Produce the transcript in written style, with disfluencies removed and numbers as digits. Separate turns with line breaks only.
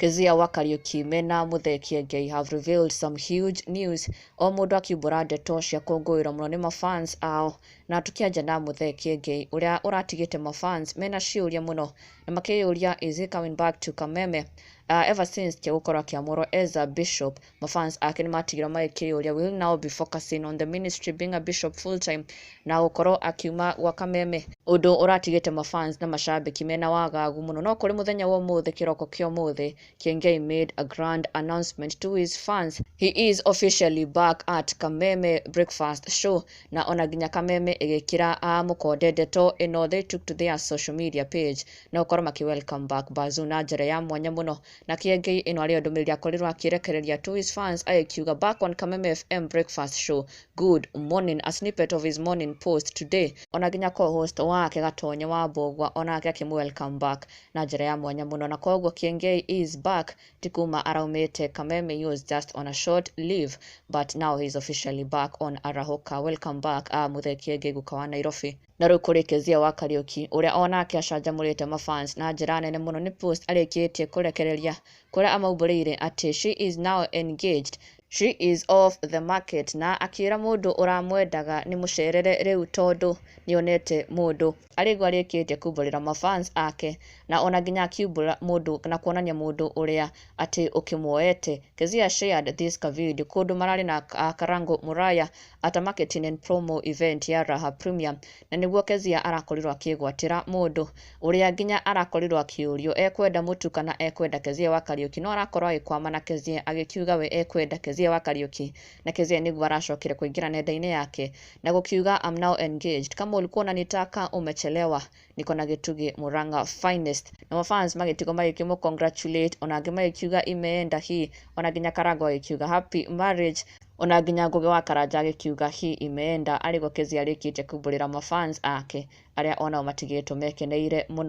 Kezia wa Kariuki mena Muthee Kiengei have revealed some huge news. O mundu akiumbura ndeto cia kungũĩrwo mũno nĩ mafans ao, na tukianja na Muthee Kiengei uria uratigite mafans mena ciuria muno na makiyuria is he coming back to Kameme. Ever since Kiagũkorwo akiamũrwo as a bishop, mafans ake nimatigira magĩkĩyũria will now be focusing on the ministry being a bishop full time na gũkorwo akiuma gwa Kameme, undu uratigite mafans na mashabiki mena wagagu muno. No kuri muthenya wa umuthi kiroko kĩa umuthi, Kiengei made a grand announcement to his fans. He is officially back at Kameme Breakfast Show, na ona nginya Kameme igikira mukonde ndeto ino they took to their social media page na ukorwo maki welcome back Bazoo na njĩra ya mwanya muno. Na Kiengei ino ari ndũmĩrĩri akorirwo akirekereria to his fans agikiuga back on Kameme FM Breakfast Show, good morning, a snippet of his morning post today. Ona nginya co-host wake Gatonye wa Mbogwa onake akimu welcome back na njĩra ya mwanya muno. Na koguo Kiengei is back, tikuma araumite Kameme. He was just on a short leave, but now he's officially back on Arahoka. Welcome back Muthee Kiengei gukawa Nairobi. Na rĩu kũrĩ Kezia wa Kariuki uria onake acanjamũrĩte mafans na njĩra nene muno nĩ post arĩkĩtie kũrekereria kũrĩa amaumbũrĩire atĩ she is now engaged, she is off the market, na akira mundu uramwendaga ni mucerere riu tondu nionete mundu. Arigwa arĩkĩtie kumbũrĩra mafans ake na ona nginya akiumbũra mundu na kuonania mundu uria ati ukimwoete. Kezia shared this video kundu marari na Karangu Muraya at a marketing and promo event ya Raha Premium, na niguo Kezia arakorirwo akigwatira mundu uria nginya arakorirwo akiurio ekwenda mutu kana ekwenda Kezia wa Kariuki. No arakorwo agikwama na Kezia agikiuga we ekwenda Kezia wa Kariuki, na Kezia niguo aracokire kuingira nenda-ini yake na gukiuga I'm now engaged, kama ulikuwa unanitaka umechelewa, niko na Gĩtũgi Murang'a finest. Na mafans magitigo magikimu congratulate, ona angi magikiuga imeenda hii, ona nginya Karangu agikiuga happy marriage, ona nginya Ngugi wa Karanja agikiuga hii imeenda. Arigwo Kezia arĩkĩtie kumbũrĩra mafans ake aria onao matigĩtwo mekeneire muno.